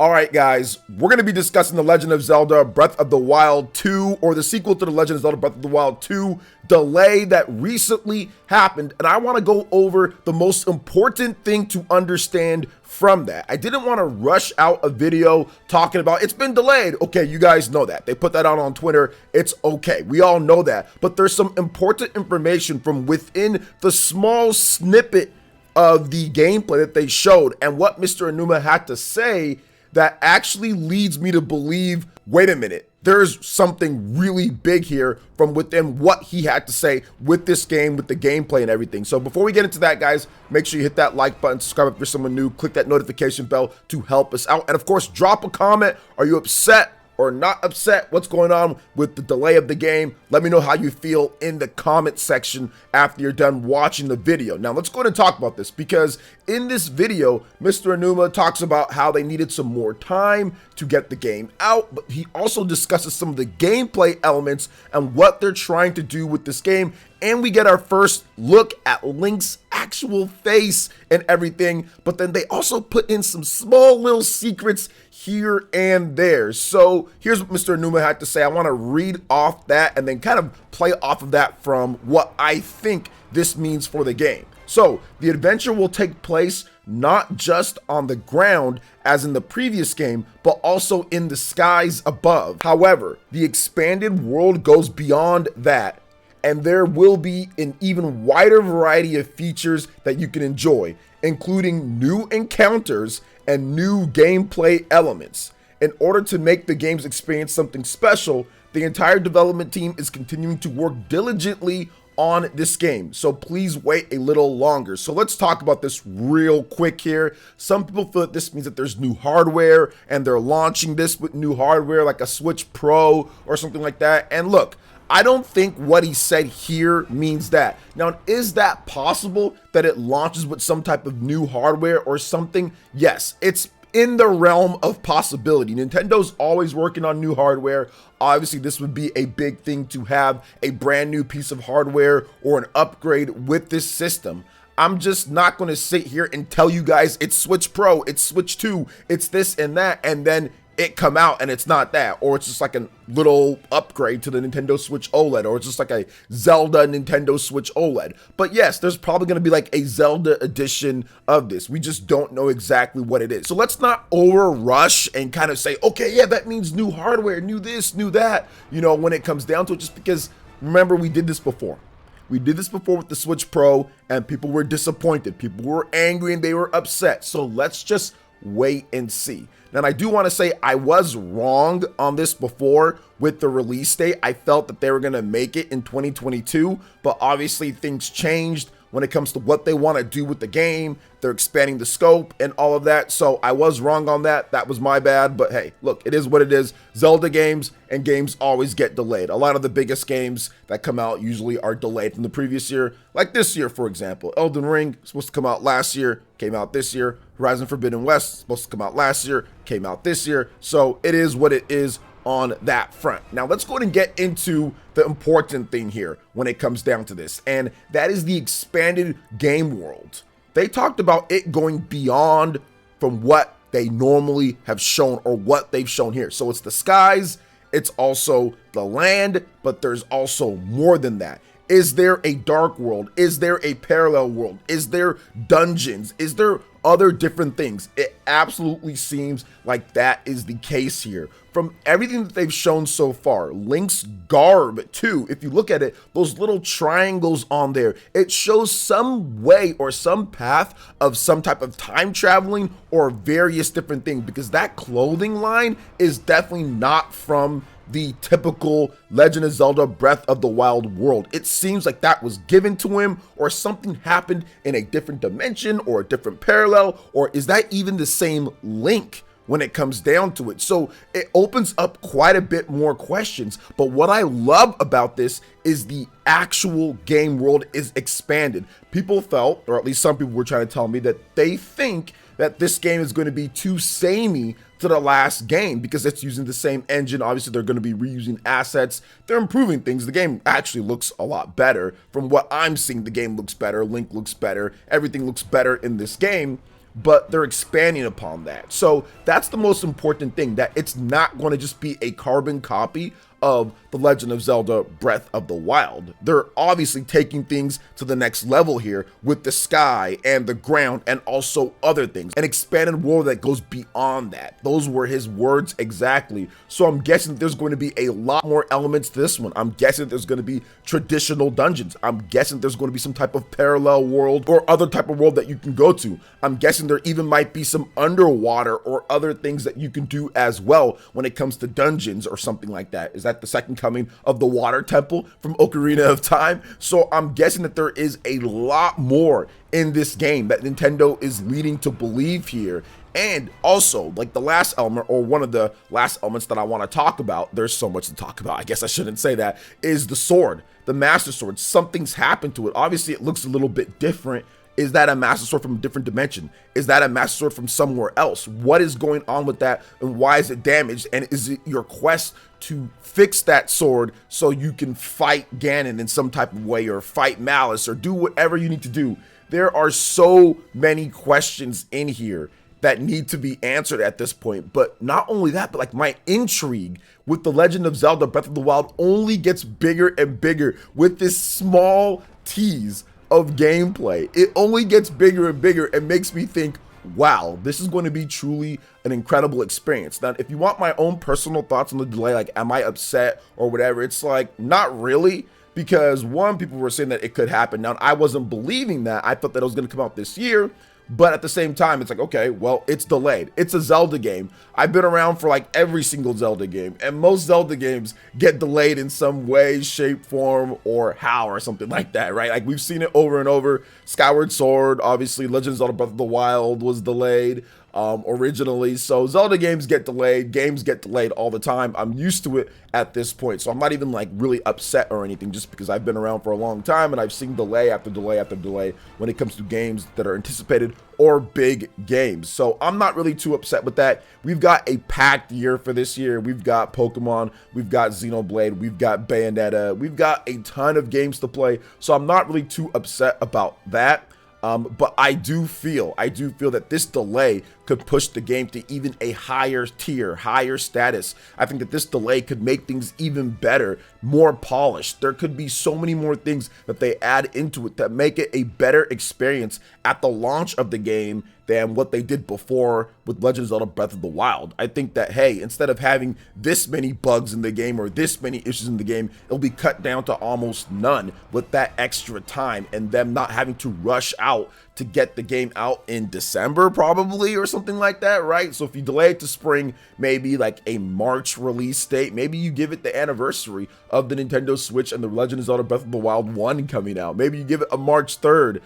All right, guys, we're going to be discussing The Legend of Zelda Breath of the Wild 2, or the sequel to The Legend of Zelda Breath of the Wild 2 delay that recently happened. And I want to go over the most important thing to understand from that. I didn't want to rush out a video talking about it's been delayed. Okay, you guys know that. They put that out on Twitter. It's okay. We all know that. But there's some important information from within the small snippet of the gameplay that they showed and what Mr. Aonuma had to say that actually leads me to believe, wait a minute, there's something really big here from within what he had to say with this game, with the gameplay and everything. So before we get into that, guys, make sure you hit that like button, subscribe if you're someone new, click that notification bell to help us out. And of course, drop a comment. Are you upset or not upset? What's going on with the delay of the game? Let me know how you feel in the comment section after you're done watching the video. Now let's go ahead and talk about this, because in this video, Mr. Aonuma talks about how they needed some more time to get the game out, but he also discusses some of the gameplay elements and what they're trying to do with this game. And we get our first look at Link's actual face and everything, but then they also put in some small little secrets here and there. So here's what Mr. Aonuma had to say. I want to read off that and then kind of play off of that from what I think this means for the game. So the adventure will take place not just on the ground as in the previous game, but also in the skies above. However, the expanded world goes beyond that, and there will be an even wider variety of features that you can enjoy, including new encounters and new gameplay elements. In order to make the game's experience something special, the entire development team is continuing to work diligently on this game, so please wait a little longer. So let's talk about this real quick here. Some people feel that this means that there's new hardware and they're launching this with new hardware like a Switch Pro or something like that. And look, I don't think what he said here means that. Now, is that possible that it launches with some type of new hardware or something? Yes, it's in the realm of possibility. Nintendo's always working on new hardware. Obviously, this would be a big thing to have a brand new piece of hardware or an upgrade with this system. I'm just not going to sit here and tell you guys it's Switch Pro, it's Switch 2, it's this and that, and then it come out and it's not that, or it's just like a little upgrade to the Nintendo Switch OLED, or it's just like a Zelda Nintendo Switch OLED. But yes, there's probably going to be like a Zelda edition of this. We just don't know exactly what it is. So let's not over rush and kind of say, okay, yeah, that means new hardware, new this, new that, you know, when it comes down to it, just because remember, we did this before. We did this before with the Switch Pro and people were disappointed. People were angry and they were upset. So let's just wait and see. Now, I do want to say I was wrong on this before with the release date. I felt that they were going to make it in 2022, but obviously things changed when it comes to what they want to do with the game. They're expanding the scope and all of that. So I was wrong on that. That was my bad. But hey, look, it is what it is. Zelda games and games always get delayed. A lot of the biggest games that come out usually are delayed from the previous year. Like this year, for example, Elden Ring, supposed to come out last year, came out this year. Horizon Forbidden West, supposed to come out last year, came out this year. So it is what it is on that front. Now let's go ahead and get into the important thing here when it comes down to this, and that is the expanded game world. They talked about it going beyond from what they normally have shown or what they've shown here. So it's the skies, it's also the land, but there's also more than that. Is there a dark world? Is there a parallel world? Is there dungeons? Is there other different things? It absolutely seems like that is the case here. From everything that they've shown so far, Link's garb too, if you look at it, those little triangles on there, it shows some way or some path of some type of time traveling or various different things, because that clothing line is definitely not from the typical Legend of Zelda Breath of the Wild world. It seems like that was given to him, or something happened in a different dimension or a different parallel, or is that even the same Link when it comes down to it? So it opens up quite a bit more questions. But what I love about this is the actual game world is expanded. People felt, or at least some people were trying to tell me, that they think that this game is going to be too samey to the last game because it's using the same engine. Obviously, they're going to be reusing assets. They're improving things. The game actually looks a lot better. From what I'm seeing, the game looks better. Link looks better. Everything looks better in this game. but they're expanding upon that. So that's the most important thing, that it's not going to just be a carbon copy of The Legend of Zelda Breath of the Wild. They're obviously taking things to the next level here with the sky and the ground and also other things. An expanded world that goes beyond that. Those were his words exactly. So I'm guessing there's going to be a lot more elements to this one. I'm guessing there's going to be traditional dungeons. I'm guessing there's going to be some type of parallel world or other type of world that you can go to. I'm guessing there even might be some underwater or other things that you can do as well when it comes to dungeons or something like that. Is that the second coming of the water temple from Ocarina of Time? So I'm guessing that there is a lot more in this game that Nintendo is leading to believe here. And also, like the last element, or one of the last elements that I want to talk about, there's so much to talk about, I guess I shouldn't say that, is the sword, the Master Sword. Something's happened to it. Obviously, it looks a little bit different. Is that a Master Sword from a different dimension? Is that a Master Sword from somewhere else? What is going on with that, and why is it damaged? And is it your quest to fix that sword so you can fight Ganon in some type of way, or fight Malice, or do whatever you need to do? There are so many questions in here that need to be answered at this point. But not only that, but like my intrigue with The Legend of Zelda Breath of the Wild only gets bigger and bigger with this small tease of gameplay. It only gets bigger and bigger and makes me think, wow, this is going to be truly an incredible experience. Now, if you want my own personal thoughts on the delay, like am I upset or whatever, it's like not really, because one, people were saying that it could happen. Now, I wasn't believing that. I thought that it was going to come out this year. But at the same time, it's like, okay, well, it's delayed. It's a Zelda game. I've been around for like every single Zelda game, and most Zelda games get delayed in some way, shape, form, or how, or something like that, right? Like we've seen it over and over. Skyward Sword, obviously, Legend of Zelda Breath of the Wild was delayed originally. So Zelda games get delayed all the time. I'm used to it at this point, so I'm not even like really upset or anything, just because I've been around for a long time and I've seen delay after delay after delay when it comes to games that are anticipated or big games. So I'm not really too upset with that. We've got a packed year for this year. We've got Pokemon, we've got Xenoblade, we've got Bayonetta, we've got a ton of games to play, so I'm not really too upset about that. But I do feel that this delay could push the game to even a higher tier, higher status. I think that this delay could make things even better, more polished. There could be so many more things that they add into it that make it a better experience at the launch of the game than what they did before with Legend of Zelda Breath of the Wild. I think that, hey, instead of having this many bugs in the game or this many issues in the game, it'll be cut down to almost none with that extra time and them not having to rush out to get the game out in December probably, or something like that, right? So if you delay it to spring, maybe like a March release date, maybe you give it the anniversary of the Nintendo Switch and the Legend of Zelda Breath of the Wild 1 coming out. Maybe you give it a March 3rd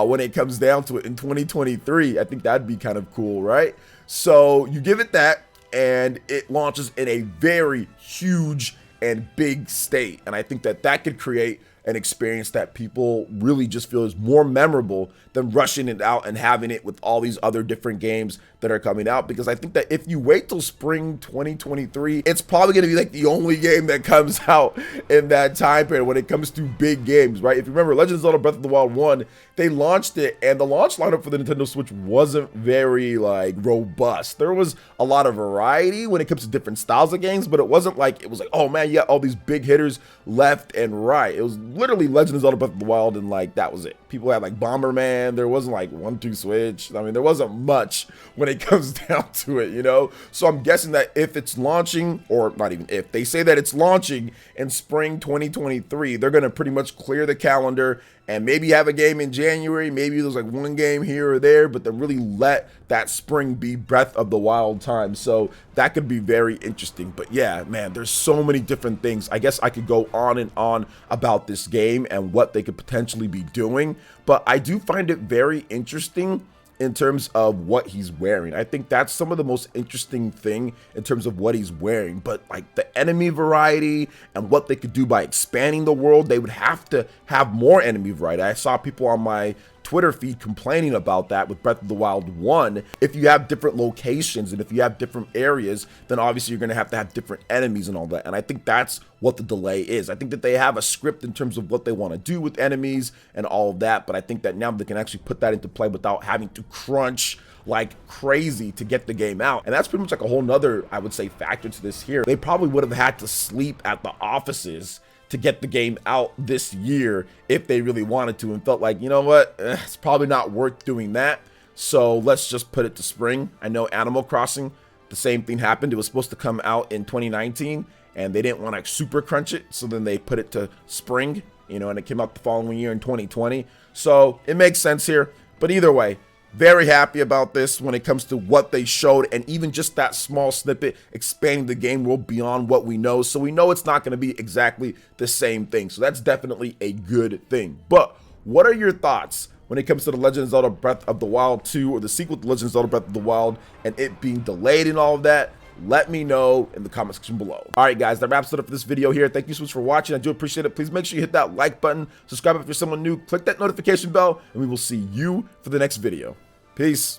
when it comes down to it in 2023. I think that'd be kind of cool, right? So you give it that, and it launches in a very huge and big state. And I think that that could create an experience that people really just feel is more memorable than rushing it out and having it with all these other different games that are coming out. Because I think that if you wait till spring 2023, it's probably going to be like the only game that comes out in that time period when it comes to big games, right? If you remember Legend of Zelda Breath of the Wild 1, they launched it, and the launch lineup for the Nintendo Switch wasn't very like robust. There was a lot of variety when it comes to different styles of games, but it wasn't like, it was like, oh man, you got all these big hitters left and right. It was literally Legend of Zelda Breath of the Wild, and like that was it. People had like Bomberman. There wasn't like 1-2 Switch. I mean, there wasn't much when it comes down to it, you know? So I'm guessing that if it's launching, or not even if, they say that it's launching in spring 2023, they're going to pretty much clear the calendar and maybe have a game in January. Maybe there's like one game here or there, but then really let that spring be Breath of the Wild time. So that could be very interesting. But yeah, man, there's so many different things. I guess I could go on and on about this game and what they could potentially be doing, but I do find it very interesting in terms of what he's wearing. I think that's some of the most interesting thing in terms of what he's wearing. But like the enemy variety and what they could do by expanding the world, they would have to have more enemy variety. I saw people on my Twitter feed complaining about that with Breath of the Wild 1. If you have different locations and if you have different areas, then obviously you're going to have different enemies and all that. And I think that's what the delay is. I think that they have a script in terms of what they want to do with enemies and all of that, but I think that now they can actually put that into play without having to crunch like crazy to get the game out. And that's pretty much like a whole nother, I would say, factor to this here. They probably would have had to sleep at the offices to get the game out this year if they really wanted to, and felt like, you know what, it's probably not worth doing that, so let's just put it to spring. I know Animal Crossing, the same thing happened. It was supposed to come out in 2019 and they didn't want to super crunch it, so then they put it to spring, you know, and it came out the following year in 2020. So it makes sense here. But either way, very happy about this when it comes to what they showed, and even just that small snippet expanding the game world beyond what we know. So we know it's not going to be exactly the same thing. So that's definitely a good thing. But what are your thoughts when it comes to the Legend of Zelda Breath of the Wild 2, or the sequel to Legend of Zelda Breath of the Wild, and it being delayed and all of that? Let me know in the comment section below. All right, guys, that wraps it up for this video here. Thank you so much for watching. I do appreciate it. Please make sure you hit that like button, subscribe if you're someone new, click that notification bell, and we will see you for the next video. Peace.